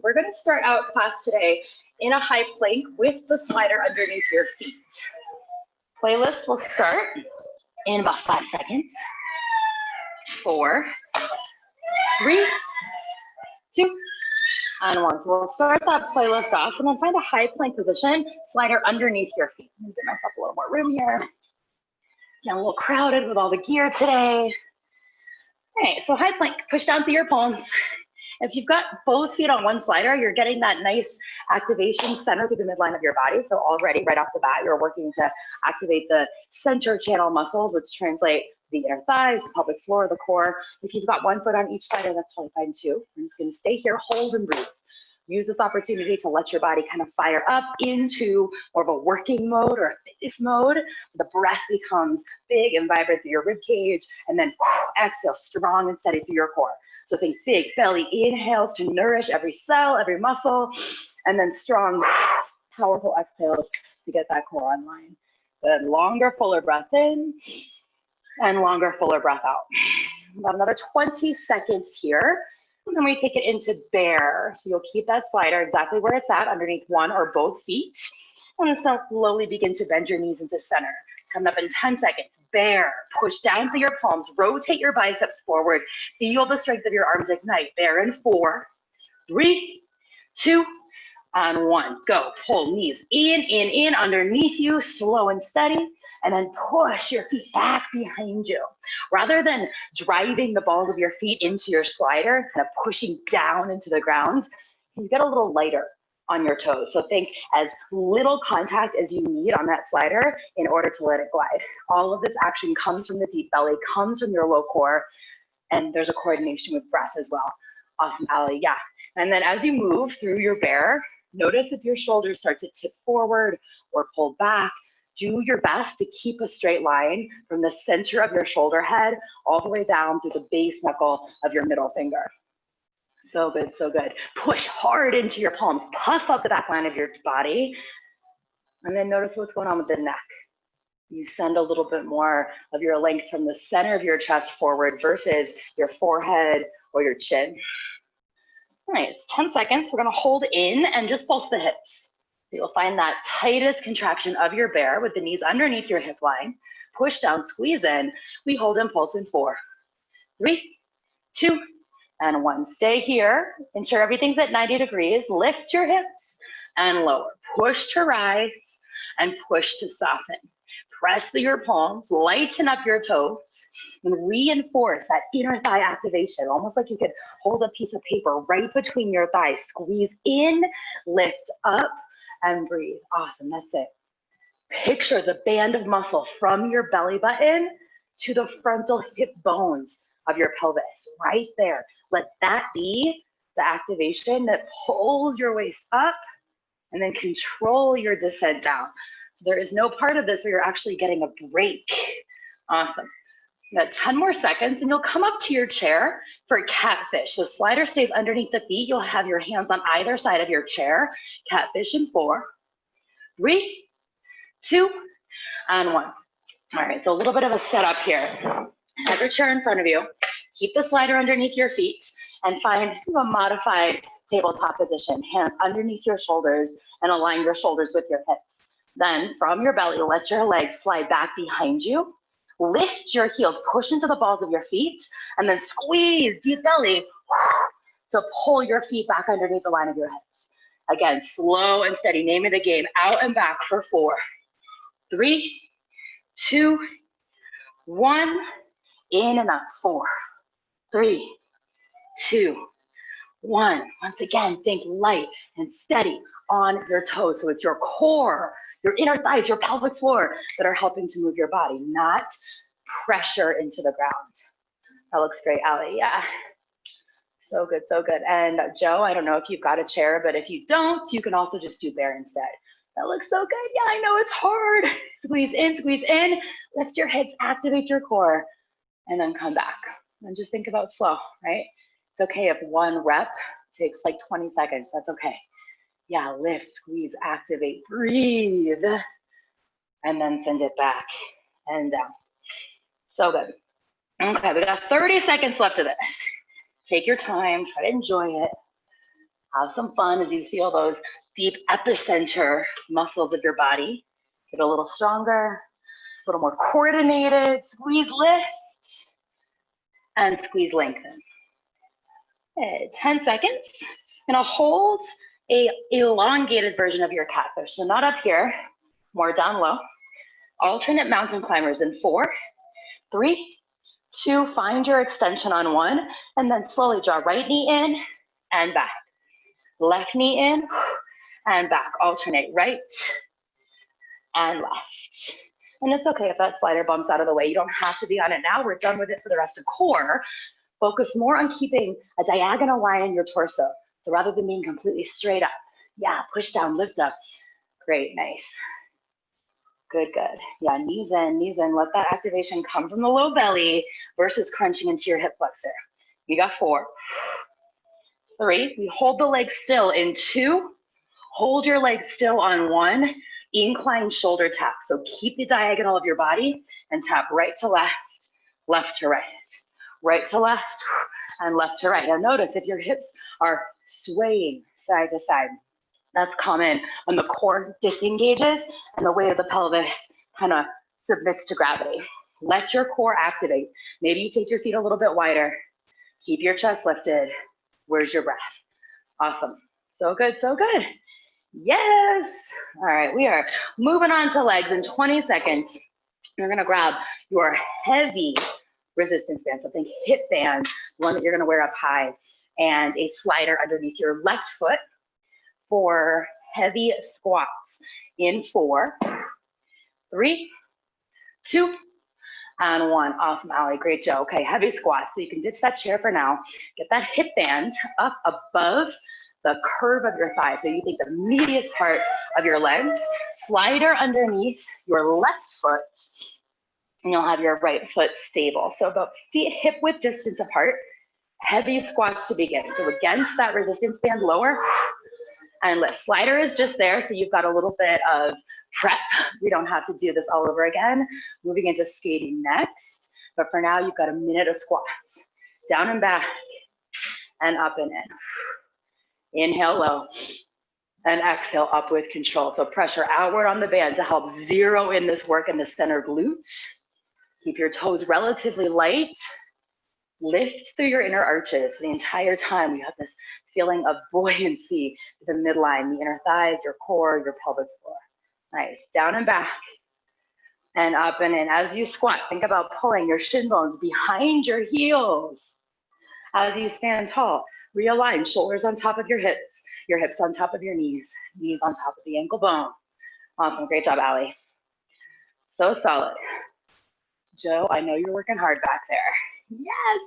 We're going to start out class today in a high plank with the slider underneath your feet. Playlist will start in about 5 seconds. 4, 3, 2, and 1. So we'll start that playlist off and then find a high plank position, slider underneath your feet. Let me give myself a little more room here. Getting a little crowded with all the gear today. All right, so high plank, push down through your palms. If you've got both feet on one slider, you're getting that nice activation center through the midline of your body. So already right off the bat, you're working to activate the center channel muscles, which translate the inner thighs, the pelvic floor, the core. If you've got one foot on each slider, that's totally fine too. I'm just gonna stay here, hold and breathe. Use this opportunity to let your body kind of fire up into more of a working mode or a fitness mode. The breath becomes big and vibrant through your rib cage, and then exhale strong and steady through your core. So think big belly inhales to nourish every cell, every muscle, and then strong, powerful exhales to get that core online. Good, longer, fuller breath in, and longer, fuller breath out. About another 20 seconds here. And then we take it into bear. So you'll keep that slider exactly where it's at, underneath one or both feet. And then slowly begin to bend your knees into center. Coming up in 10 seconds, bear, push down through your palms, rotate your biceps forward, feel the strength of your arms ignite. Bear in 4, 3, 2, and 1. Go, pull knees in, underneath you, slow and steady, and then push your feet back behind you. Rather than driving the balls of your feet into your slider, kind of pushing down into the ground, you get a little lighter on your toes. So think as little contact as you need on that slider in order to let it glide. All of this action comes from the deep belly, comes from your low core, and there's a coordination with breath as well. Awesome, Ali, yeah. And then as you move through your bear, notice if your shoulders start to tip forward or pull back. Do your best to keep a straight line from the center of your shoulder head all the way down through the base knuckle of your middle finger. So good, so good. Push hard into your palms, puff up the back line of your body, and then notice what's going on with the neck. You send a little bit more of your length from the center of your chest forward versus your forehead or your chin. All right, it's 10 seconds. We're gonna hold in and just pulse the hips. So you'll find that tightest contraction of your bear with the knees underneath your hip line. Push down, squeeze in. We hold and pulse in 4, 3, 2, and 1. Stay here. Ensure everything's at 90 degrees. Lift your hips and lower. Push to rise and push to soften. Press through your palms, lighten up your toes, and reinforce that inner thigh activation, almost like you could hold a piece of paper right between your thighs. Squeeze in, lift up, and breathe. Awesome, that's it. Picture the band of muscle from your belly button to the frontal hip bones of your pelvis, right there. Let that be the activation that pulls your waist up and then control your descent down. So there is no part of this where you're actually getting a break. Awesome. You got 10 more seconds and you'll come up to your chair for catfish. So slider stays underneath the feet. You'll have your hands on either side of your chair. Catfish in 4, 3, 2, and 1. All right, so a little bit of a setup here. Have your chair in front of you. Keep the slider underneath your feet and find a modified tabletop position. Hands underneath your shoulders and align your shoulders with your hips. Then from your belly, let your legs slide back behind you. Lift your heels, push into the balls of your feet, and then squeeze deep belly to pull your feet back underneath the line of your hips. Again, slow and steady. Name of the game, out and back for 4, 3, 2, 1. In and up, 4, 3, 2, 1. Once again, think light and steady on your toes. So it's your core, your inner thighs, your pelvic floor that are helping to move your body, not pressure into the ground. That looks great, Ali. Yeah. So good, so good. And Joe, I don't know if you've got a chair, but if you don't, you can also just do bear instead. That looks so good. Yeah, I know it's hard. Squeeze in, lift your hips, activate your core, and then come back. And just think about slow, right? It's okay if one rep takes like 20 seconds. That's okay. Yeah, lift, squeeze, activate, breathe, and then send it back and down. So good. Okay, we got 30 seconds left of this. Take your time, try to enjoy it. Have some fun as you feel those deep epicenter muscles of your body get a little stronger, a little more coordinated. Squeeze, lift, and squeeze, lengthen. Okay, 10 seconds. And I'll hold a elongated version of your catfish. So not up here, more down low. Alternate mountain climbers in 4, 3, 2, find your extension on 1, and then slowly draw right knee in and back. Left knee in and back. Alternate right and left. And it's okay if that slider bumps out of the way. You don't have to be on it now. We're done with it for the rest of core. Focus more on keeping a diagonal line in your torso. So rather than being completely straight up, yeah, push down, lift up. Great, nice. Good, good. Yeah, knees in, knees in. Let that activation come from the low belly versus crunching into your hip flexor. You got 4, 3. We hold the legs still in 2. Hold your legs still on 1. Incline shoulder tap. So keep the diagonal of your body and tap right to left, left to right. Right to left, and left to right. Now notice if your hips are swaying side to side, that's common when the core disengages and the weight of the pelvis kind of submits to gravity. Let your core activate. Maybe you take your feet a little bit wider. Keep your chest lifted. Where's your breath? Awesome. So good, so good. Yes. All right, we are moving on to legs in 20 seconds. You're gonna grab your heavy resistance band, so think hip band, one that you're gonna wear up high, and a slider underneath your left foot for heavy squats in 4, 3, 2, and 1. Awesome, Allie, great job. Okay, heavy squats. So you can ditch that chair for now. Get that hip band up above the curve of your thigh. So you think the meatiest part of your legs, slider underneath your left foot, and you'll have your right foot stable. So about feet hip width distance apart, heavy squats to begin. So against that resistance band, lower and lift. Slider is just there, so you've got a little bit of prep. We don't have to do this all over again. Moving into skating next, but for now, you've got a minute of squats. Down and back, and up and in. Inhale low, and exhale up with control. So pressure outward on the band to help zero in this work in the center glute. Keep your toes relatively light. Lift through your inner arches. For the entire time, you have this feeling of buoyancy to the midline, the inner thighs, your core, your pelvic floor. Nice. Down and back, and up and in. As you squat, think about pulling your shin bones behind your heels. As you stand tall, realign shoulders on top of your hips on top of your knees on top of the ankle bone. Awesome. Great job, Allie. So solid. Joe, I know you're working hard back there. Yes.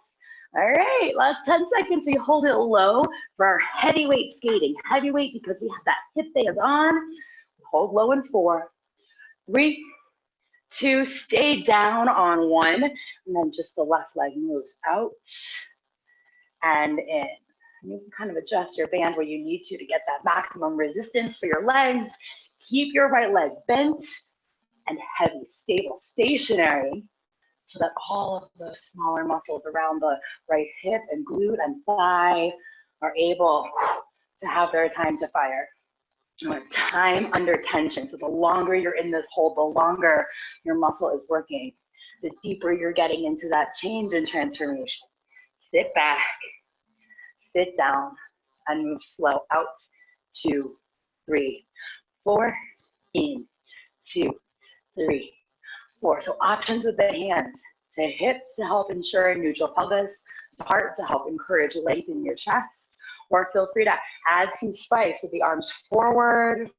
All right, last 10 seconds. We hold it low for our heavyweight skating. Heavyweight because we have that hip band on. Hold low in 4, 3, 2, stay down on 1, and then just the left leg moves out and in. You can kind of adjust your band where you need to get that maximum resistance for your legs. Keep your right leg bent and heavy, stable, stationary, so that all of those smaller muscles around the right hip and glute and thigh are able to have their time to fire. Time under tension. So the longer you're in this hold, the longer your muscle is working, the deeper you're getting into that change and transformation. Sit back, sit down, and move slow out. 2, 3, 4, in, 2, 3, 4. So options with the hands to hips to help ensure a neutral pelvis, to heart to help encourage length in your chest, or feel free to add some spice with the arms forward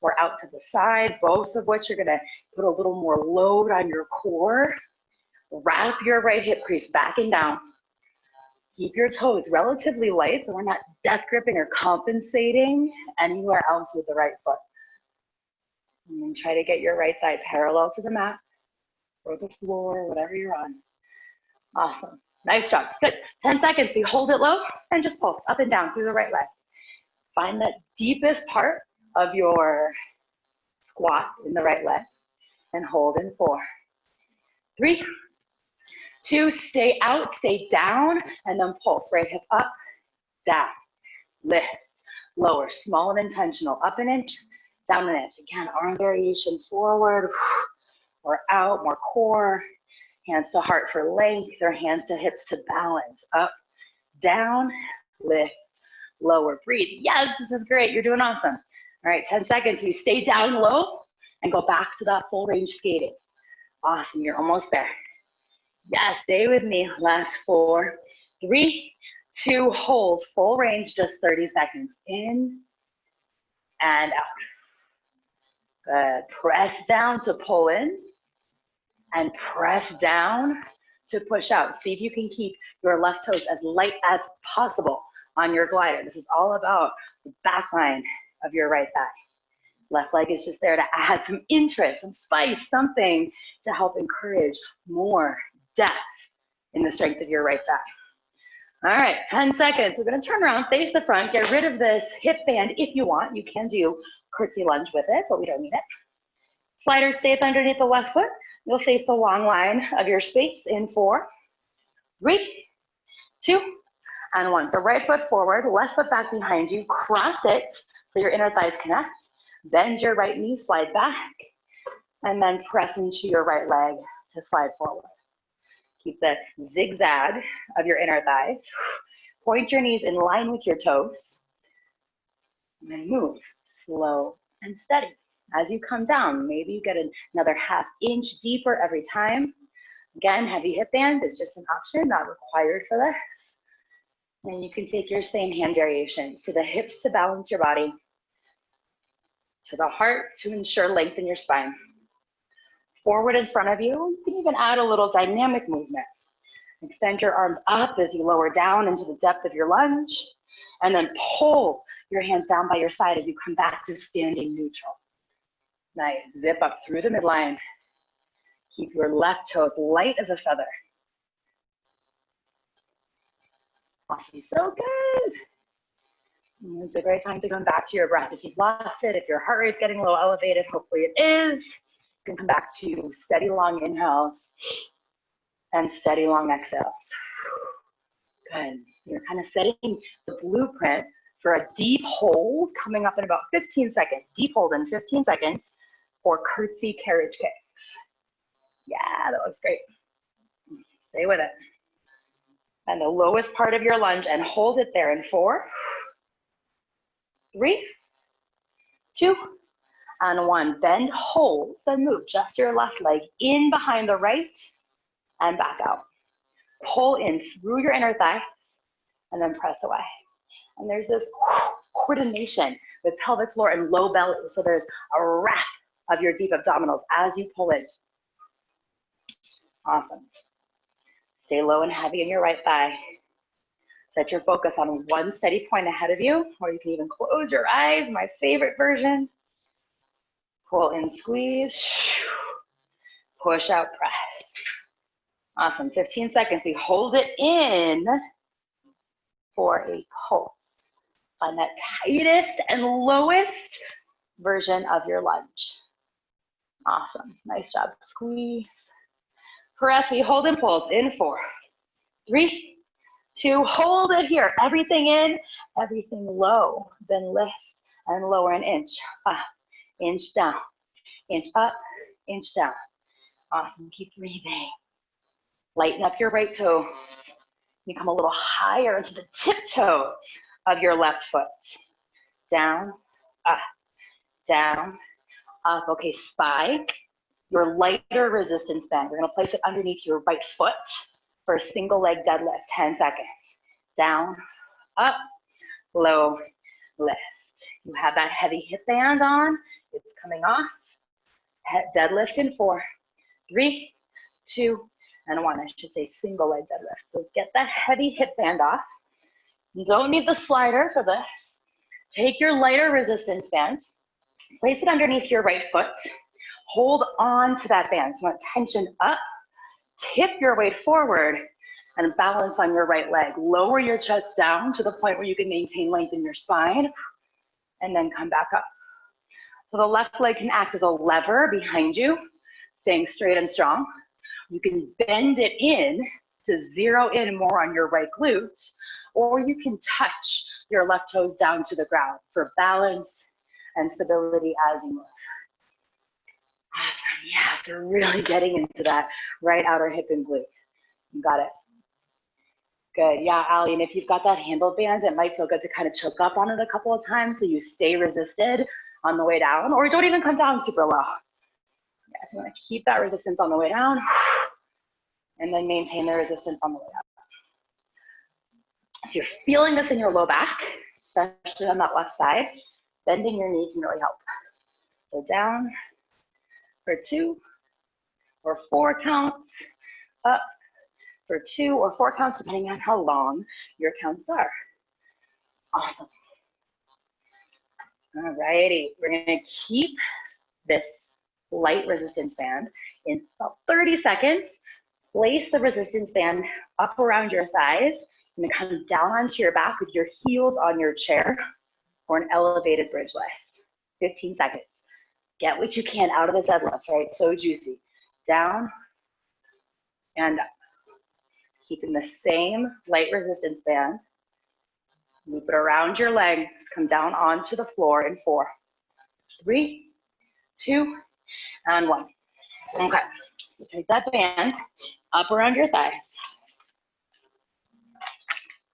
or out to the side, both of which are gonna put a little more load on your core. Wrap your right hip crease back and down. Keep your toes relatively light so we're not death gripping or compensating anywhere else with the right foot. And then try to get your right thigh parallel to the mat or the floor, whatever you're on. Awesome. Nice job. Good. 10 seconds. We hold it low and just pulse up and down through the right leg. Find that deepest part of your squat in the right leg and hold in 4, 3, 2, stay out, stay down, and then pulse. Right hip up, down, lift, lower, small and intentional, up an inch, down an inch. Again, arm variation forward or out, more core, hands to heart for length, or hands to hips to balance, up, down, lift, lower, breathe. Yes, this is great, you're doing awesome. All right, 10 seconds, we stay down low and go back to that full range skating. Awesome, you're almost there. Yes, stay with me, last 4, 3, 2, hold, full range, just 30 seconds, in and out. Good, press down to pull in, and press down to push out. See if you can keep your left toes as light as possible on your glider. This is all about the back line of your right thigh. Left leg is just there to add some interest, some spice, something to help encourage more depth in the strength of your right thigh. All right, 10 seconds. We're gonna turn around, face the front, get rid of this hip band if you want. You can do curtsy lunge with it, but we don't need it. Slider stays underneath the left foot. You'll face the long line of your space in 4, 3, 2, and 1. So right foot forward, left foot back behind you, cross it so your inner thighs connect. Bend your right knee, slide back, and then press into your right leg to slide forward. Keep the zigzag of your inner thighs. Point your knees in line with your toes. And then move slow and steady. As you come down, maybe you get another ½ inch deeper every time. Again, heavy hip band is just an option, not required for this. And you can take your same hand variations to the hips to balance your body, to the heart to ensure length in your spine. Forward in front of you, you can even add a little dynamic movement. Extend your arms up as you lower down into the depth of your lunge, and then pull your hands down by your side as you come back to standing neutral. Nice, zip up through the midline. Keep your left toes light as a feather. Awesome, so good. It's a great time to come back to your breath. If you've lost it, if your heart rate's getting a little elevated, hopefully it is, you can come back to steady long inhales and steady long exhales. Good, you're kind of setting the blueprint for a deep hold coming up in about 15 seconds. Deep hold in 15 seconds for curtsy carriage kicks. Yeah, that looks great. Stay with it. And the lowest part of your lunge, and hold it there in 4, 3, 2, and 1. Bend, hold, then move just your left leg in behind the right and back out. Pull in through your inner thighs and then press away. And there's this coordination with pelvic floor and low belly. So there's a wrap of your deep abdominals as you pull in. Awesome. Stay low and heavy in your right thigh. Set your focus on one steady point ahead of you, or you can even close your eyes, my favorite version. Pull in, squeeze, push out, press. Awesome, 15 seconds. We hold it in for a pulse. Find that tightest and lowest version of your lunge. Awesome, nice job. Squeeze, press, we hold and pulse in 4, 3, 2, hold it here. Everything in, everything low. Then lift and lower an inch up, inch down, inch up, inch down. Awesome, keep breathing. Lighten up your right toes. You come a little higher into the tiptoe of your left foot. Down, up. Okay, spike your lighter resistance band. We're gonna place it underneath your right foot for a single leg deadlift, 10 seconds. Down, up, low, lift. You have that heavy hip band on. It's coming off. Deadlift in 4, 3, 2, and 1. I should say single leg deadlift. So get that heavy hip band off. You don't need the slider for this. Take your lighter resistance band, place it underneath your right foot. Hold on to that band. So you want tension up, tip your weight forward, and balance on your right leg. Lower your chest down to the point where you can maintain length in your spine, and then come back up. So the left leg can act as a lever behind you, staying straight and strong. You can bend it in to zero in more on your right glute, or you can touch your left toes down to the ground for balance and stability as you move. Awesome, yeah, so really getting into that right outer hip and glute. You got it. Good, yeah, Allie, and if you've got that handle band, it might feel good to kind of choke up on it a couple of times so you stay resisted on the way down, or don't even come down super low. Yeah, so you want to keep that resistance on the way down, and then maintain the resistance on the way up. If you're feeling this in your low back, especially on that left side, bending your knee can really help. So down for 2 or 4 counts, up for 2 or 4 counts, depending on how long your counts are. Awesome. All righty, we're gonna keep this light resistance band in about 30 seconds. Place the resistance band up around your thighs and come down onto your back with your heels on your chair for an elevated bridge lift. 15 seconds. Get what you can out of the deadlift, right? So juicy. Down and up. Keeping the same light resistance band. Loop it around your legs. Come down onto the floor in 4, 3, 2, and 1. Okay, so take that band up around your thighs.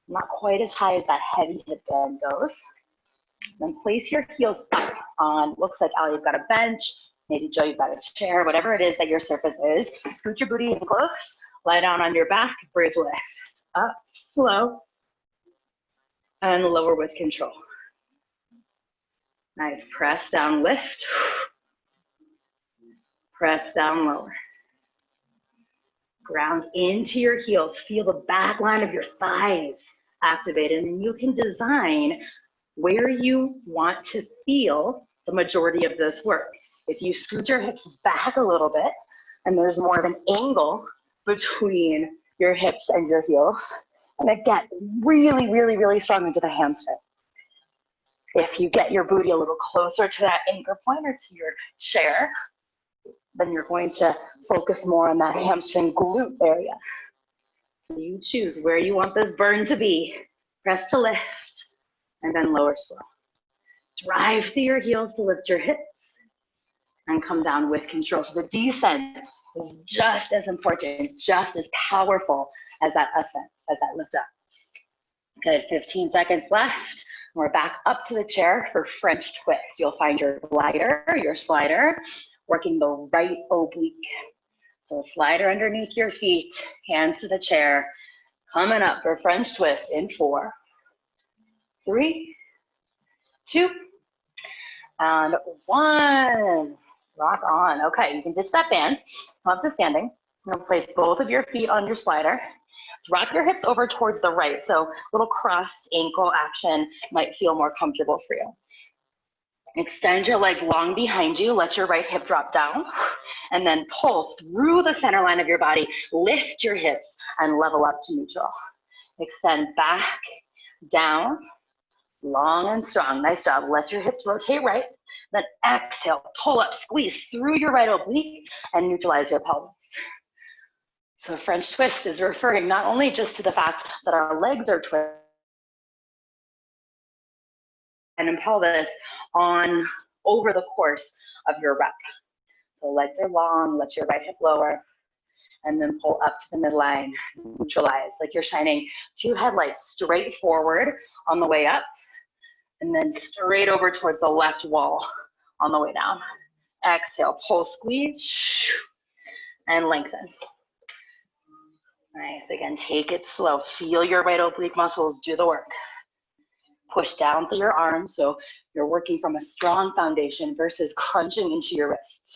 Not quite as high as that heavy hip band goes. Then place your heels up on, looks like Allie, you've got a bench, maybe Joe, you've got a chair, whatever it is that your surface is. Scoot your booty in close, lie down on your back, bridge lift. Up, slow, and lower with control. Nice, press down, lift. Press down, lower. Ground into your heels. Feel the back line of your thighs activated, and you can design where you want to feel the majority of this work. If you scoot your hips back a little bit, and there's more of an angle between your hips and your heels, and then get really, really, really strong into the hamstring. If you get your booty a little closer to that anchor point or to your chair, then you're going to focus more on that hamstring glute area. So you choose where you want this burn to be. Press to lift, and then lower slow. Drive through your heels to lift your hips, and come down with control. So the descent is just as important, just as powerful as that ascent, as that lift up. Good, 15 seconds left. We're back up to the chair for French twist. You'll find your glider, your slider, working the right oblique. So slider underneath your feet, hands to the chair, coming up for French twist in 4, 3, 2, and 1. Rock on. Okay, you can ditch that band, come up to standing. You're gonna place both of your feet on your slider. Drop your hips over towards the right, so little crossed ankle action might feel more comfortable for you. Extend your legs long behind you, let your right hip drop down, and then pull through the center line of your body, lift your hips, and level up to neutral. Extend back, down, long and strong. Nice job. Let your hips rotate right, then exhale, pull up, squeeze through your right oblique, and neutralize your pelvis. So French twist is referring not only just to the fact that our legs are twisted and pelvis on over the course of your rep. So legs are long, let your right hip lower, and then pull up to the midline, neutralize, like you're shining 2 headlights straight forward on the way up, and then straight over towards the left wall on the way down. Exhale, pull, squeeze, and lengthen. Nice, again, take it slow. Feel your right oblique muscles do the work. Push down through your arms, so you're working from a strong foundation versus crunching into your wrists.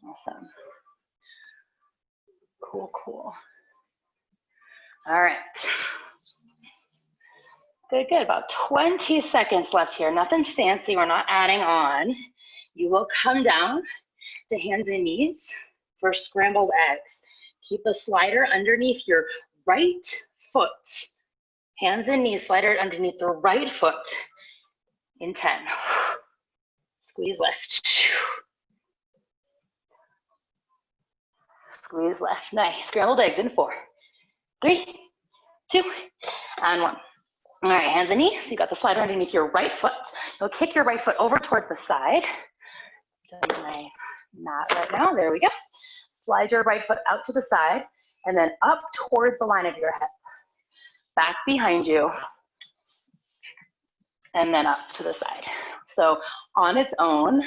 Awesome. Cool, cool. All right. Good, good. About 20 seconds left here. Nothing fancy. We're not adding on. You will come down to hands and knees for scrambled eggs. Keep the slider underneath your right foot. Hands and knees, slider underneath the right foot in 10. Squeeze left. Squeeze left. Nice. Scrambled eggs in 4, 3, 2, and 1. All right, hands and knees. You got the slider underneath your right foot. You'll kick your right foot over toward the side. Doing my mat right now. There we go. Slide your right foot out to the side and then up towards the line of your hip. Back behind you and then up to the side. So on its own,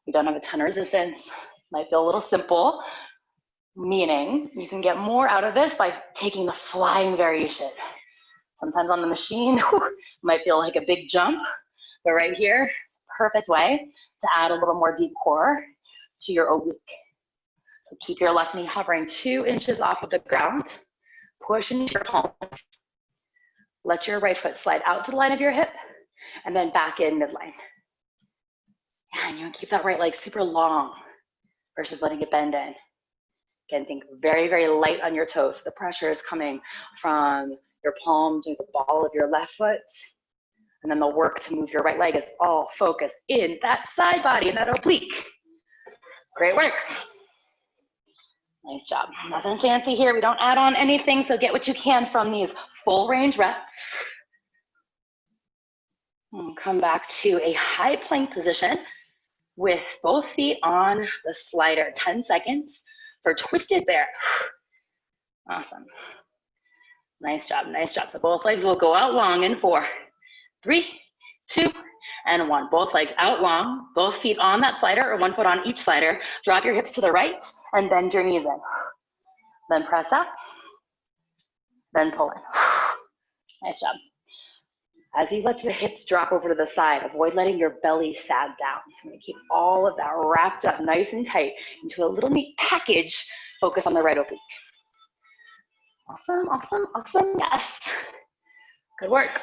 you don't have a ton of resistance. Might feel a little simple, meaning you can get more out of this by taking the flying variation. Sometimes on the machine, might feel like a big jump, but right here, perfect way to add a little more deep core to your oblique. So keep your left knee hovering 2 inches off of the ground. Push into your palms. Let your right foot slide out to the line of your hip and then back in midline. And you keep that right leg super long versus letting it bend in. Again, think very, very light on your toes. So the pressure is coming from your palm to the ball of your left foot. And then the work to move your right leg is all focused in that side body, in that oblique. Great work. Nice job. Nothing fancy here. We don't add on anything, so get what you can from these full range reps. And come back to a high plank position with both feet on the slider. 10 seconds for twisted bear. Awesome. Nice job, nice job. So both legs will go out long in 4, 3, 2, and 1. Both legs out long, both feet on that slider or one foot on each slider. Drop your hips to the right and bend your knees in. Then press up, then pull in. Nice job. As you let your hips drop over to the side, avoid letting your belly sag down. So I'm gonna keep all of that wrapped up nice and tight into a little neat package. Focus on the right oblique. Awesome, awesome, awesome, yes. Good work.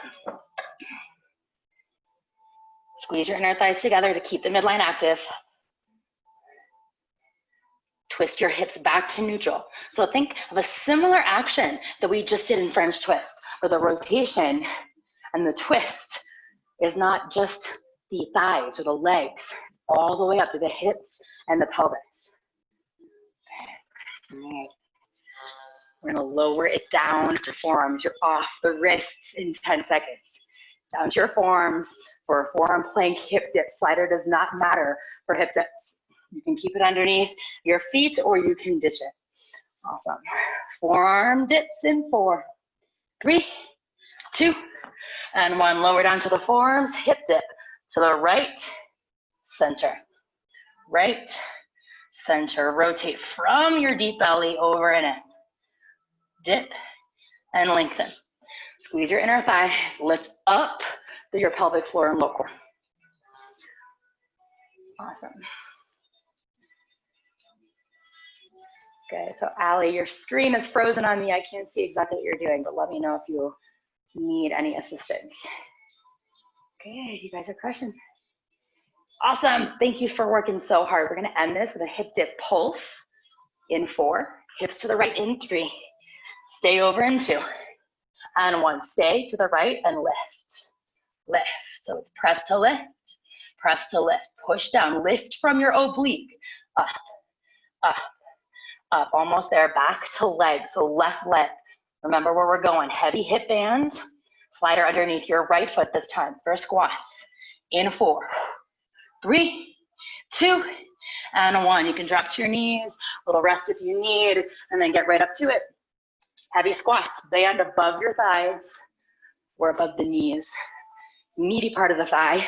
Squeeze your inner thighs together to keep the midline active. Twist your hips back to neutral. So think of a similar action that we just did in French twist, where the rotation and the twist is not just the thighs or the legs, all the way up to the hips and the pelvis. Okay. All right. We're gonna lower it down to forearms. You're off the wrists in 10 seconds. Down to your forearms. For a forearm plank hip dip, slider does not matter for hip dips. You can keep it underneath your feet or you can ditch it. Awesome. Forearm dips in 4, 3, 2, and 1. Lower down to the forearms, hip dip to the right, center. Right, center. Rotate from your deep belly over and in. Dip and lengthen. Squeeze your inner thighs, lift up through your pelvic floor and low core. Awesome. Good, so Allie, your screen is frozen on me. I can't see exactly what you're doing, but let me know if you need any assistance. Good, you guys are crushing. Awesome, thank you for working so hard. We're gonna end this with a hip dip pulse in 4, hips to the right in 3, stay over in 2, and 1. Stay to the right and lift, lift. So it's press to lift, push down, lift from your oblique, up, up, up, almost there, back to leg, so left leg. Remember where we're going, heavy hip band, slider underneath your right foot this time for squats, in 4, 3, 2, and 1. You can drop to your knees, a little rest if you need, and then get right up to it. Heavy squats, band above your thighs, or above the knees. Meaty part of the thigh,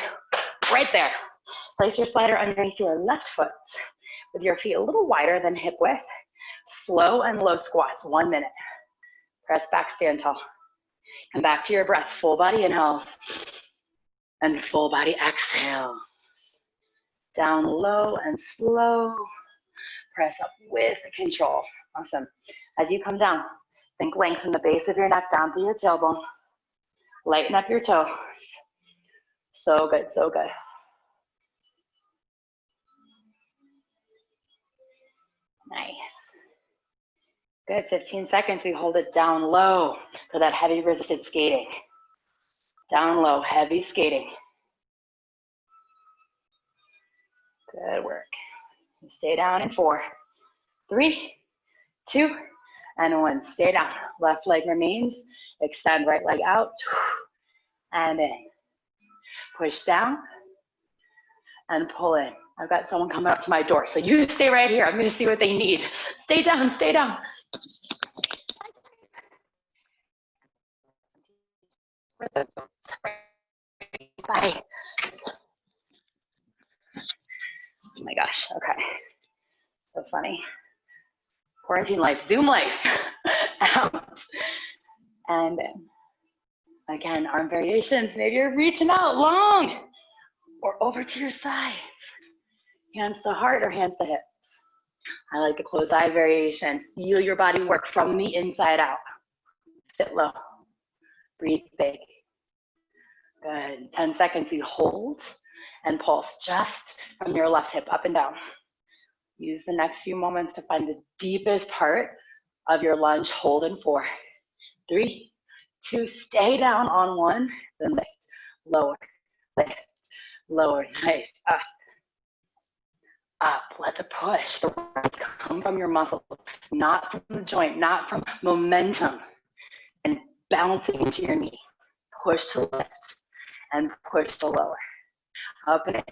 right there. Place your slider underneath your left foot with your feet a little wider than hip width. Slow and low squats, 1 minute. Press back, stand tall. And back to your breath, full body inhales and full body exhales. Down low and slow. Press up with control. Awesome. As you come down, think length from the base of your neck down through your tailbone. Lighten up your toes. So good, so good. Nice. Good, 15 seconds, we hold it down low for that heavy resisted skating. Down low, heavy skating. Good work. Stay down in 4, 3, 2, and 1. Stay down. Left leg remains. Extend right leg out and in. Push down and pull in. I've got someone coming up to my door, so you stay right here. I'm going to see what they need. Stay down, stay down. Bye. Oh my gosh, okay. So funny. Quarantine life, Zoom life. Out. And again, arm variations. Maybe you're reaching out long or over to your sides. Hands to heart or hands to hips. I like the closed eye variation. Feel your body work from the inside out. Sit low. Breathe big. Good. 10 seconds, you hold and pulse just from your left hip up and down. Use the next few moments to find the deepest part of your lunge. Hold in 4, 3, 2, stay down on 1, then lift, lower, lift, lower, nice, up, up. Let the push, the work come from your muscles, not from the joint, not from momentum, and bouncing into your knee. Push to lift and push to lower. Up and in.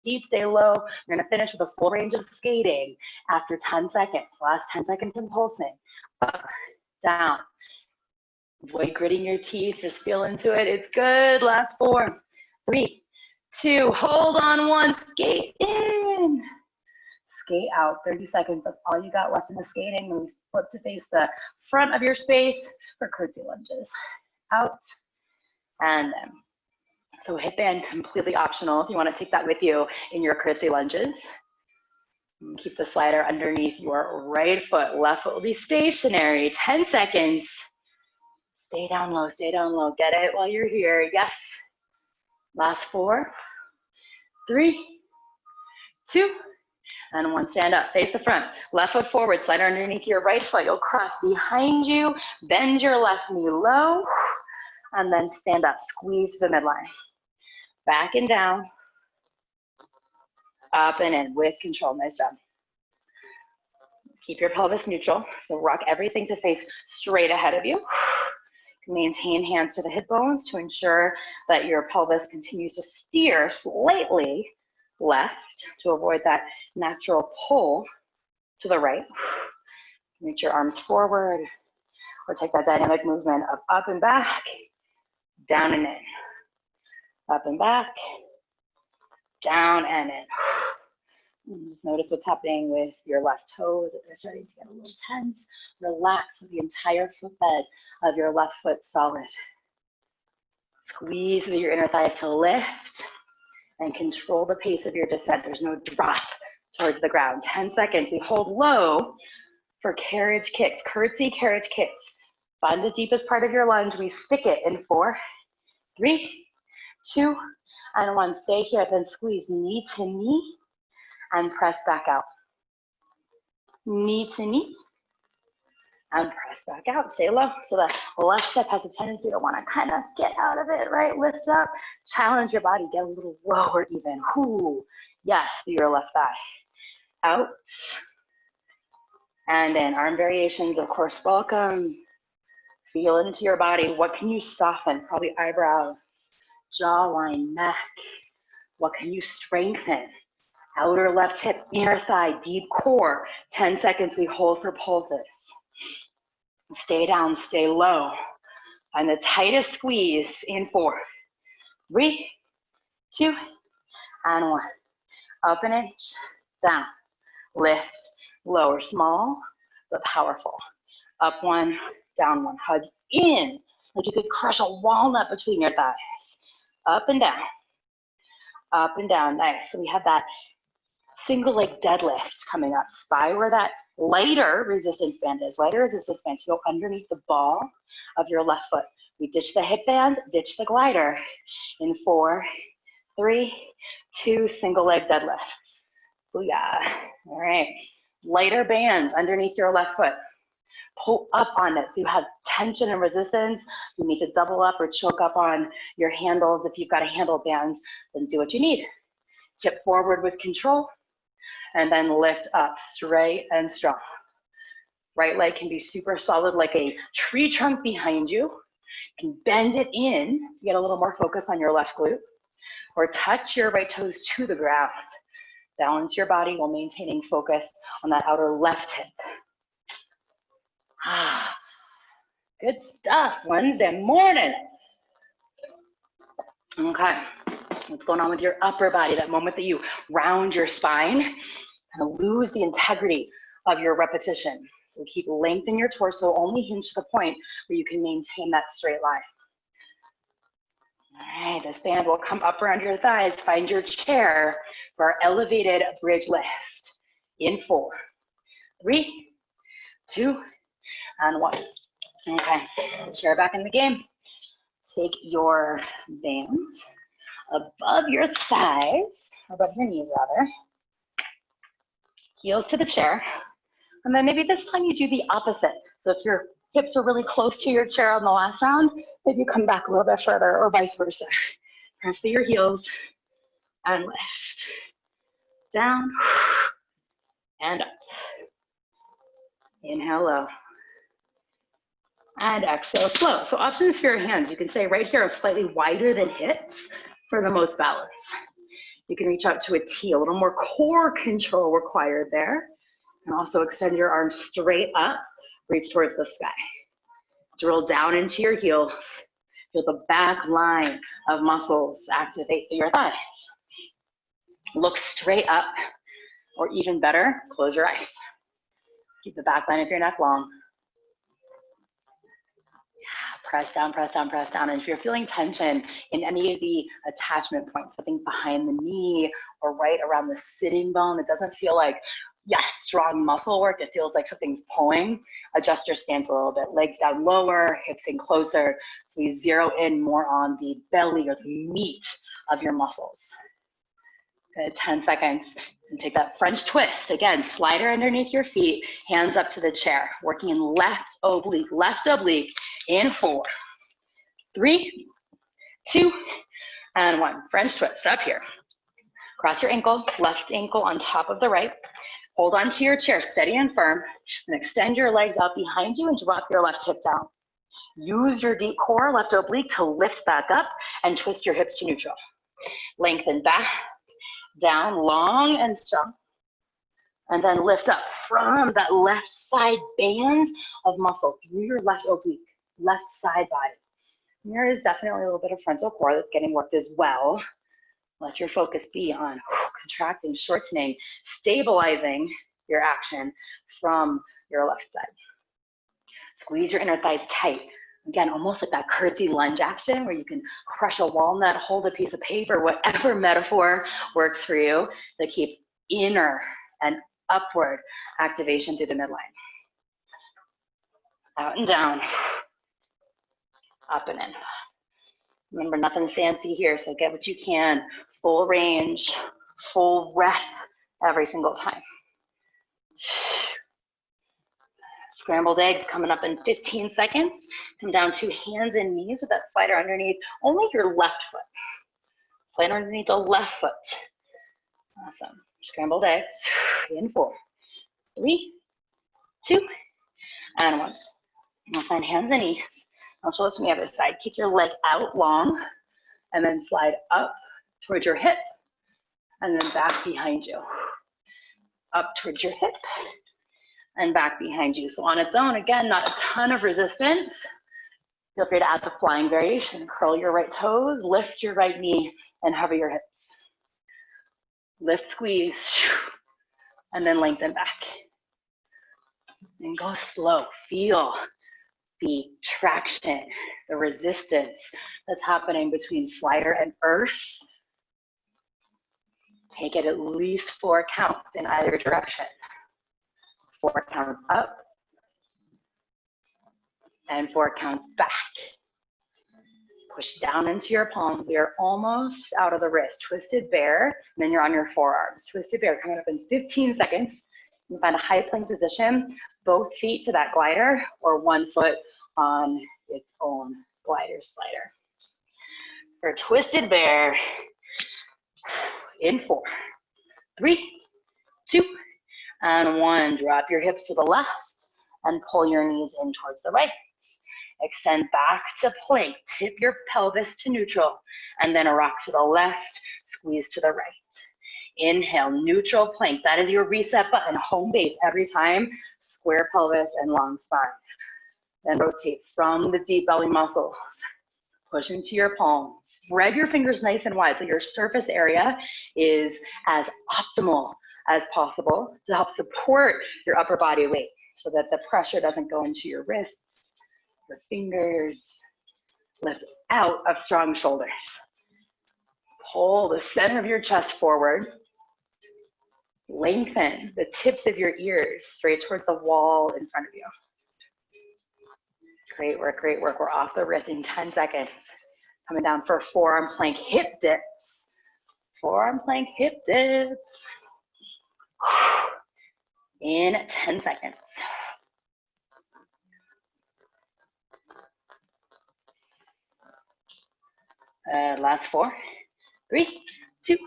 Deep, stay low. You're gonna finish with a full range of skating after 10 seconds. Last 10 seconds in pulsing. Up, down. Avoid gritting your teeth, just feel into it. It's good. Last 4, 3, 2, hold on 1, skate in. Skate out, 30 seconds. That's all you got left in the skating. Then we flip to face the front of your space for curtsy lunges. Out and in. So hip band completely optional if you want to take that with you in your curtsy lunges. Keep the slider underneath your right foot. Left foot will be stationary. 10 seconds. Stay down low, stay down low. Get it while you're here. Yes. Last 4, 3, 2, and 1. Stand up, face the front. Left foot forward, slider underneath your right foot. You'll cross behind you, bend your left knee low, and then stand up. Squeeze to the midline. Back and down, up and in with control. Nice job. Keep your pelvis neutral. So rock everything to face straight ahead of you. Maintain hands to the hip bones to ensure that your pelvis continues to steer slightly left to avoid that natural pull to the right. Reach your arms forward or take that dynamic movement of up and back, down and in. Up and back, down and in. Just notice what's happening with your left toes, if they're starting to get a little tense. Relax with the entire footbed of your left foot solid. Squeeze with your inner thighs to lift and control the pace of your descent. There's no drop towards the ground. 10 seconds, we hold low for carriage kicks, curtsy carriage kicks. Find the deepest part of your lunge, we stick it in 4, 3, 2, and 1. Stay here, then squeeze knee to knee and press back out. Knee to knee and press back out. Stay low. So the left hip has a tendency to want to kind of get out of it, right? Lift up, challenge your body, get a little lower even. Ooh, yes, through your left thigh. Out and in. Arm variations, of course, welcome. Feel into your body. What can you soften? Probably eyebrows, jawline, neck. What can you strengthen? Outer left hip, inner thigh, deep core. 10 seconds, we hold for pulses. Stay down, stay low. And the tightest squeeze in 4, 3, 2, and 1. Up an inch, down, lift, lower, small, but powerful. Up 1, down 1. Hug in, like you could crush a walnut between your thighs. Up and down, nice. So we have that single leg deadlift coming up. Spy where that lighter resistance band is. Lighter resistance band to go underneath the ball of your left foot. We ditch the hip band, ditch the glider in 4, 3, 2, single leg deadlifts. Booyah. All right. Lighter band underneath your left foot. Pull up on it. So you have tension and resistance. You need to double up or choke up on your handles. If you've got a handle band, then do what you need. Tip forward with control. and then lift up straight and strong. Right leg can be super solid like a tree trunk behind you. You can bend it in to get a little more focus on your left glute, or touch your right toes to the ground. Balance your body while maintaining focus on that outer left hip. Good stuff, Wednesday morning. Okay, what's going on with your upper body? That moment that you round your spine and lose the integrity of your repetition. So keep length in your torso, only hinge to the point where you can maintain that straight line. All right, this band will come up around your thighs. Find your chair for our elevated bridge lift. In 4, 3, 2, and 1. Okay, chair back in the game. Take your band above your thighs, above your knees rather. Heels to the chair. And then maybe this time you do the opposite. So if your hips are really close to your chair on the last round, maybe you come back a little bit further, or vice versa. Press through your heels and lift. Down and up. Inhale low. And exhale slow. So options for your hands. You can stay right here, slightly wider than hips for the most balance. You can reach out to a T, a little more core control required there. And also extend your arms straight up, reach towards the sky. Drill down into your heels. Feel the back line of muscles activate through your thighs. Look straight up, or even better, close your eyes. Keep the back line of your neck long. Yeah, press down, press down, press down. And if you're feeling tension in any of the attachment points, something behind the knee or right around the sitting bone, it doesn't feel like, yes, strong muscle work, it feels like something's pulling. Adjust your stance a little bit. Legs down lower, hips in closer. So we zero in more on the belly or the meat of your muscles. Good, 10 seconds. And take that French twist. Again, slider underneath your feet, hands up to the chair. Working in left oblique, in 4, 3, 2, and 1. French twist up here. Cross your ankle, left ankle on top of the right. Hold on to your chair, steady and firm, and extend your legs out behind you and drop your left hip down. Use your deep core, left oblique, to lift back up and twist your hips to neutral. Lengthen back, down, long and strong. And then lift up from that left side band of muscle through your left oblique, left side body. And there is definitely a little bit of frontal core that's getting worked as well. Let your focus be on contracting, shortening, stabilizing your action from your left side. Squeeze your inner thighs tight. Again, almost like that curtsy lunge action where you can crush a walnut, hold a piece of paper, whatever metaphor works for you to keep inner and upward activation through the midline. Out and down, up and in. Remember, nothing fancy here, so get what you can. Full range, full rep every single time. Scrambled eggs coming up in 15 seconds. Come down to hands and knees with that slider underneath only your left foot. Slider underneath the left foot. Awesome. Scrambled eggs in 4, 3, 2, and 1. Now find hands and knees. I'll show this from the other side. Kick your leg out long and then slide up towards your hip and then back behind you. Up towards your hip and back behind you. So on its own, again, not a ton of resistance. Feel free to add the flying variation. Curl your right toes, lift your right knee, and hover your hips. Lift, squeeze, and then lengthen back. And go slow. Feel the traction, the resistance that's happening between slider and earth. Take it at least 4 counts in either direction. 4 counts up and 4 counts back. Push down into your palms. We are almost out of the wrist. Twisted bear, and then you're on your forearms. Twisted bear coming up in 15 seconds. You can find a high plank position, both feet to that glider, or 1 foot on its own glider slider. For twisted bear, in 4, 3, 2, and 1. Drop your hips to the left and pull your knees in towards the right. Extend back to plank. Tip your pelvis to neutral, and then a rock to the left, squeeze to the right. Inhale, neutral plank. That is your reset button, home base every time. Square pelvis and long spine. Then rotate from the deep belly muscles. Push into your palms. Spread your fingers nice and wide so your surface area is as optimal as possible to help support your upper body weight so that the pressure doesn't go into your wrists, your fingers. Lift out of strong shoulders. Pull the center of your chest forward. Lengthen the tips of your ears straight towards the wall in front of you. Great work, great work. We're off the wrist in 10 seconds. Coming down for forearm plank hip dips. Forearm plank hip dips. In 10 seconds. Last 4, 3, 2,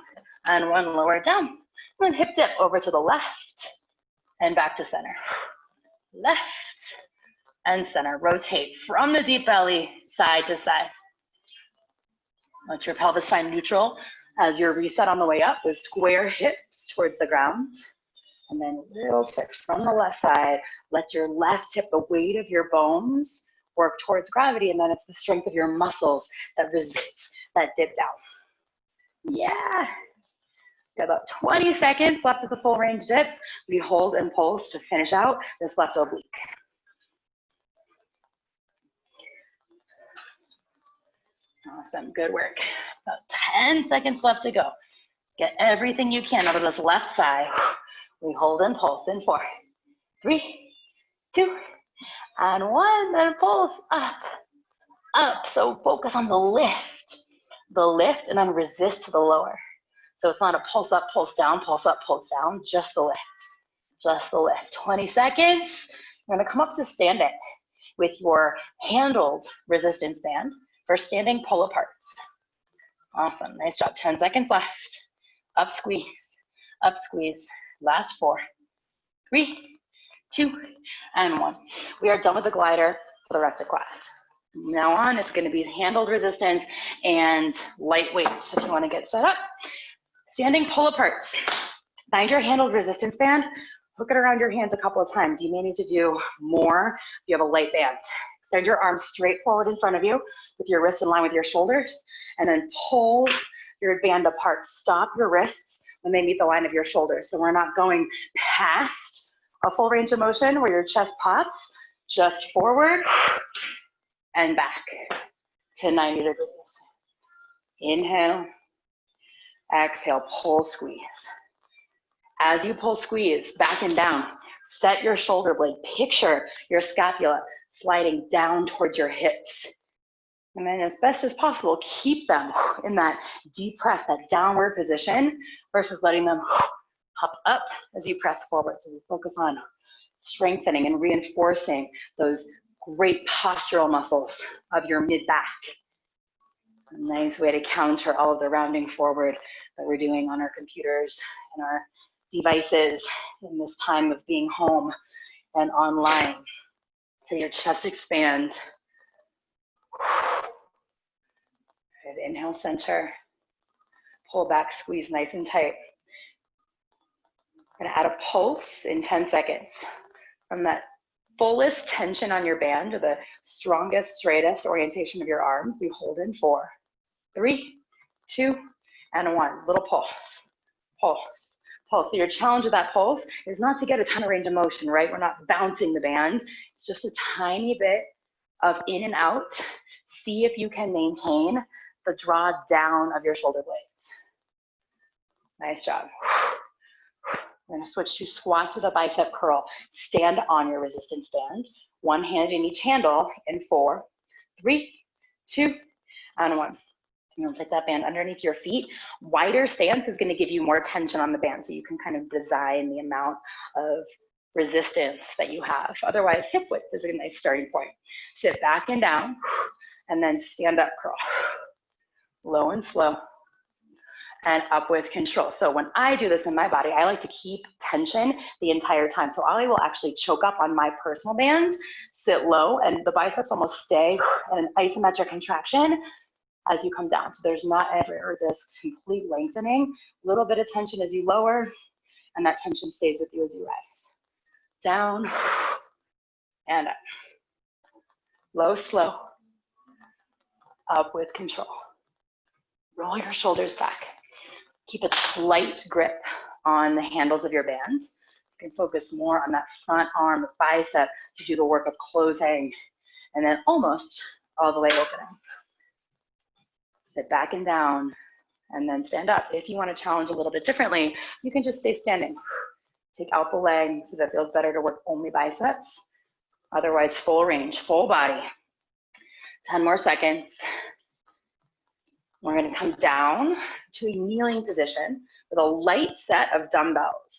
and 1. Lower it down. And hip dip over to the left and back to center. Left and center. Rotate from the deep belly, side to side. Let your pelvis find neutral as your reset on the way up with square hips towards the ground. And then little twist from the left side. Let your left hip, the weight of your bones, work towards gravity, and then it's the strength of your muscles that resists that dip down. Yeah. Got about 20 seconds left of the full range dips. We hold and pulse to finish out this left oblique. Awesome, good work. About 10 seconds left to go. Get everything you can out of this left side. We hold and pulse in 4, 3, 2, and 1. Then pulse up, up. So focus on the lift, and then resist to the lower. So it's not a pulse up, pulse down, just the lift, just the lift. 20 seconds. You're gonna come up to stand it with your handled resistance band for standing pull aparts. Awesome, nice job. 10 seconds left. Up squeeze, up squeeze. Last 4, 3, 2, and 1. We are done with the glider for the rest of class. From now on, it's gonna be handled resistance and light weights if you wanna get set up. Standing pull aparts. Find your handled resistance band, hook it around your hands a couple of times. You may need to do more if you have a light band. Extend your arms straight forward in front of you with your wrists in line with your shoulders, and then pull your band apart. Stop your wrists when they meet the line of your shoulders. So we're not going past a full range of motion where your chest pops, just forward and back to 90 degrees. Inhale. Exhale, pull, squeeze. As you pull, squeeze, back and down, set your shoulder blade. Picture your scapula sliding down towards your hips. And then as best as possible, keep them in that deep press, that downward position, versus letting them hop up as you press forward. So we focus on strengthening and reinforcing those great postural muscles of your mid-back. A nice way to counter all of the rounding forward that we're doing on our computers and our devices in this time of being home and online. So your chest expand. Good. Inhale, center. Pull back, squeeze nice and tight. We're gonna add a pulse in 10 seconds. From that fullest tension on your band, or the strongest, straightest orientation of your arms, we hold in 4, 3, 2, and 1. Little pulse, pulse, pulse. So your challenge with that pulse is not to get a ton of range of motion, right? We're not bouncing the band. It's just a tiny bit of in and out. See if you can maintain the draw down of your shoulder blades. Nice job. We're gonna switch to squats with a bicep curl. Stand on your resistance band. One hand in each handle in 4, 3, 2, and 1. You're gonna take that band underneath your feet. Wider stance is gonna give you more tension on the band, so you can kind of design the amount of resistance that you have. Otherwise, hip width is a nice starting point. Sit back and down, and then stand up curl. Low and slow. and up with control. So when I do this in my body, I like to keep tension the entire time. So I will actually choke up on my personal band, sit low, and the biceps almost stay in an isometric contraction as you come down. So there's not ever this complete lengthening, a little bit of tension as you lower, and that tension stays with you as you rise. Down and up. Low, slow, up with control. Roll your shoulders back. Keep a light grip on the handles of your band. You can focus more on that front arm, bicep to do the work of closing and then almost all the way opening. Sit back and down and then stand up. If you want to challenge a little bit differently, you can just stay standing. Take out the leg so that it feels better to work only biceps. Otherwise, full range, full body. 10 more seconds. We're going to come down to a kneeling position with a light set of dumbbells.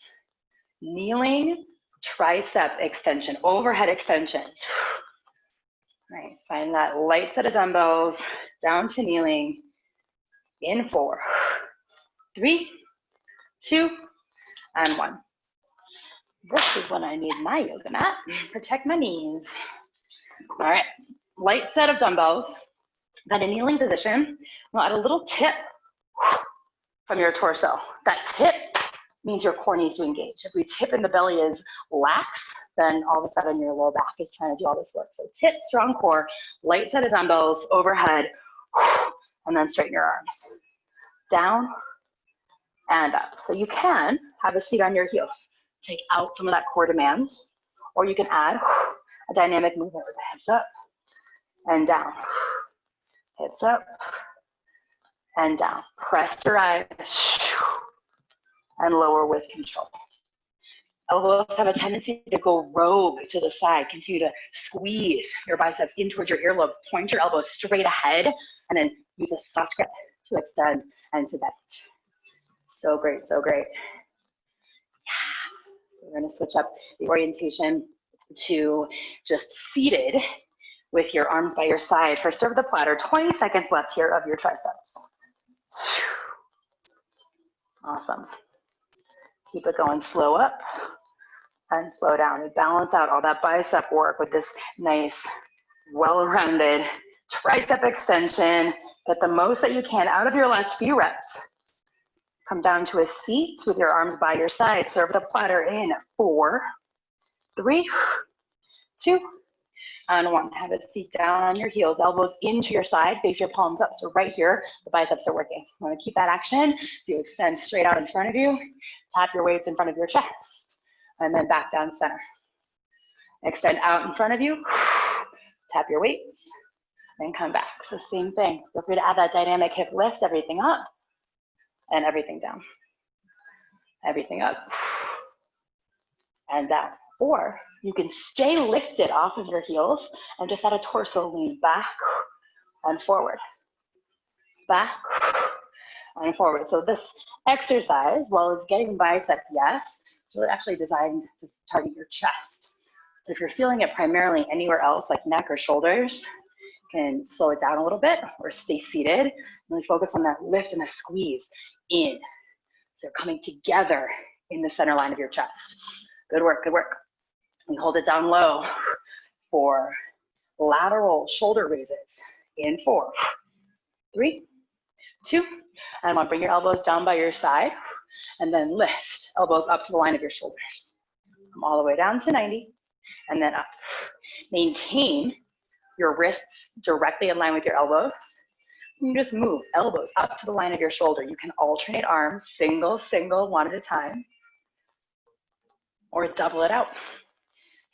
Kneeling tricep extension, overhead extensions. Nice. Find that light set of dumbbells down to kneeling. In 4, 3, 2, and 1. This is when I need my yoga mat. Protect my knees. All right. Light set of dumbbells. Then in kneeling position, we'll add a little tip from your torso. That tip means your core needs to engage. If we tip and the belly is lax, then all of a sudden your lower back is trying to do all this work. So tip, strong core, light set of dumbbells, overhead, and then straighten your arms. Down and up. So you can have a seat on your heels. Take out some of that core demand, or you can add a dynamic movement with the hips up and down. Hips up and down. Press your eyes and lower with control. Elbows have a tendency to go rogue to the side. Continue to squeeze your biceps in towards your earlobes. Point your elbows straight ahead and then use a soft grip to extend and to bend. So great, so great. Yeah. We're going to switch up the orientation to just seated with your arms by your side for serve the platter. 20 seconds left here of your triceps. Awesome. Keep it going, slow up and slow down. And balance out all that bicep work with this nice, well-rounded tricep extension. Get the most that you can out of your last few reps. Come down to a seat with your arms by your side. Serve the platter in 4, 3, 2, and 1. Have a seat down on your heels, elbows into your side, face your palms up. So right here, the biceps are working. You want to keep that action. So you extend straight out in front of you, tap your weights in front of your chest, and then back down center. Extend out in front of you, tap your weights, and come back. So same thing. Feel free to add that dynamic hip lift, everything up, and everything down. Everything up, and down. Or you can stay lifted off of your heels and just add a torso lean back and forward. Back and forward. So this exercise, while it's getting bicep, yes, it's really actually designed to target your chest. So if you're feeling it primarily anywhere else, like neck or shoulders, you can slow it down a little bit or stay seated. Really focus on that lift and the squeeze in. So they're coming together in the center line of your chest. Good work, good work. And hold it down low for lateral shoulder raises in 4, 3, 2, and 1. Bring your elbows down by your side and then lift elbows up to the line of your shoulders. Come all the way down to 90 and then up. Maintain your wrists directly in line with your elbows. You just move elbows up to the line of your shoulder. You can alternate arms, single, single, one at a time, or double it out.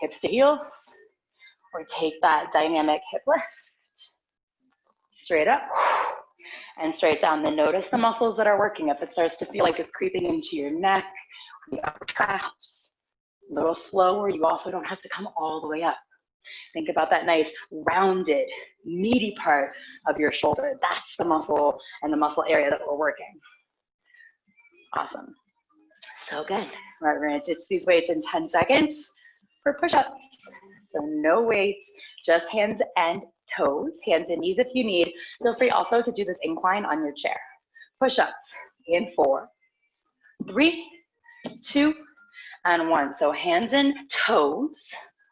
Hips to heels, or take that dynamic hip lift. Straight up and straight down. Then notice the muscles that are working. If it starts to feel like it's creeping into your neck, the upper traps, a little slower, you also don't have to come all the way up. Think about that nice, rounded, meaty part of your shoulder. That's the muscle and the muscle area that we're working. Awesome. So good. All right, we're going to ditch these weights in 10 seconds for push-ups. So no weights, just hands and toes, hands and knees if you need. Feel free also to do this incline on your chair. Push-ups in 4, 3, 2, and 1. So hands and toes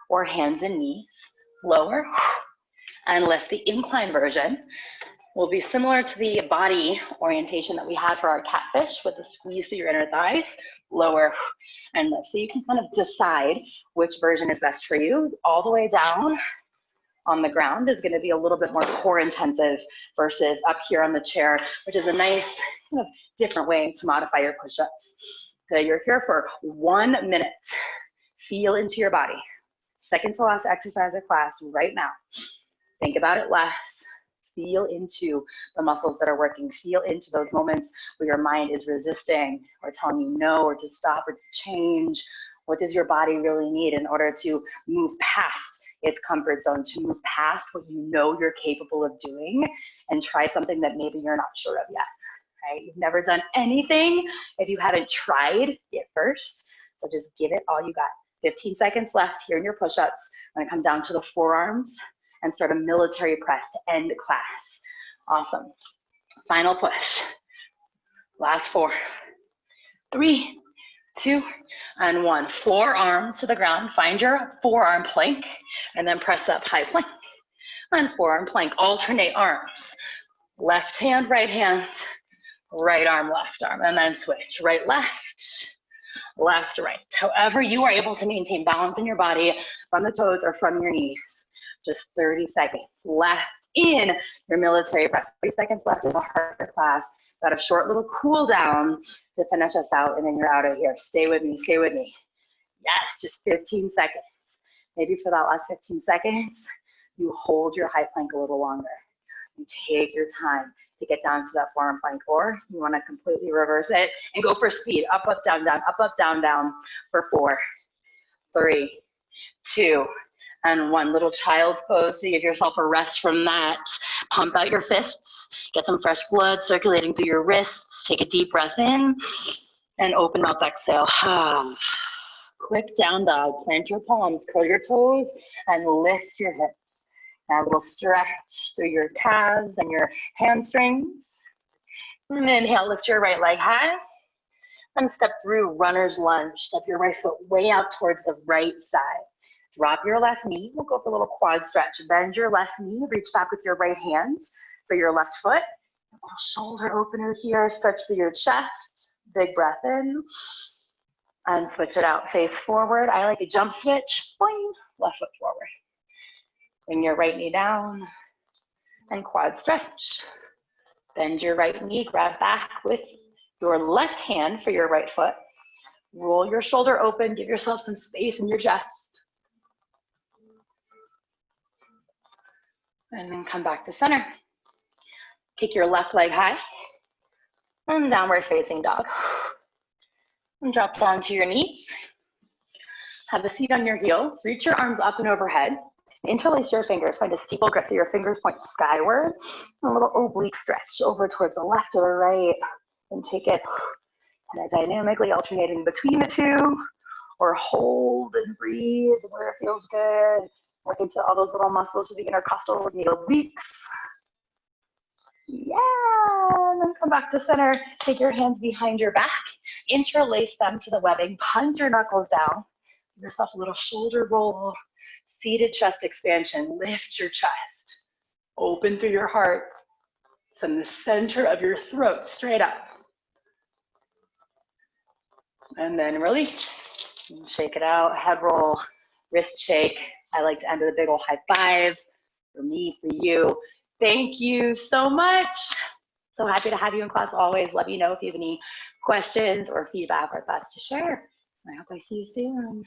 or hands and knees, lower and lift. The incline version will be similar to the body orientation that we had for our catfish with the squeeze through your inner thighs, lower and lift. So you can kind of decide which version is best for you. All the way down on the ground is going to be a little bit more core intensive versus up here on the chair, which is a nice kind of different way to modify your push-ups. Okay, you're here for 1 minute. Feel into your body. Second to last exercise of class right now. Think about it less. Feel into the muscles that are working. Feel into those moments where your mind is resisting or telling you no or to stop or to change. What does your body really need in order to move past its comfort zone, to move past what you know you're capable of doing and try something that maybe you're not sure of yet, right? You've never done anything if you haven't tried it first. So just give it all you got. 15 seconds left here in your push-ups. I'm gonna come down to the forearms and start a military press to end class. Awesome. Final push. Last 4, 3, 2, and 1. Forearms to the ground. Find your forearm plank and then press up high plank and forearm plank. Alternate arms. Left hand, right arm, left arm, and then switch. Right, left, left, right. However you are able to maintain balance in your body from the toes or from your knees. Just 30 seconds left in your military press. 30 seconds left in the harder class. Got a short little cool down to finish us out, and then you're out of here. Stay with me, stay with me. Yes, just 15 seconds. Maybe for that last 15 seconds, you hold your high plank a little longer. You take your time to get down to that forearm plank, or you want to completely reverse it and go for speed. Up, down, down for 4, 3, 2, and 1. Little child's pose to give yourself a rest from that. Pump out your fists. Get some fresh blood circulating through your wrists. Take a deep breath in and open mouth exhale. Quick down dog. Plant your palms, curl your toes, and lift your hips. Now a little stretch through your calves and your hamstrings. And inhale, lift your right leg high. And step through runner's lunge. Step your right foot way out towards the right side. Drop your left knee. We'll go for a little quad stretch. Bend your left knee. Reach back with your right hand for your left foot. A little shoulder opener here. Stretch through your chest. Big breath in. And switch it out. Face forward. I like a jump switch. Boing. Left foot forward. Bring your right knee down. And quad stretch. Bend your right knee. Grab back with your left hand for your right foot. Roll your shoulder open. Give yourself some space in your chest. And then come back to center. Kick your left leg high. And downward facing dog. And drop down to your knees. Have a seat on your heels. Reach your arms up and overhead. Interlace your fingers. Find a steeple grip so your fingers point skyward. A little oblique stretch over towards the left or the right. And take it kind of dynamically alternating between the two. Or hold and breathe where it feels good. Work into all those little muscles for the intercostals and the obliques. Yeah, and then come back to center. Take your hands behind your back. Interlace them to the webbing. Punch your knuckles down. Give yourself a little shoulder roll. Seated chest expansion. Lift your chest. Open through your heart. From the center of your throat, straight up. And then release. And shake it out. Head roll. Wrist shake. I like to end with a big old high five for me, for you. Thank you so much. So happy to have you in class always. Let me know if you have any questions or feedback or thoughts to share. I hope I see you soon.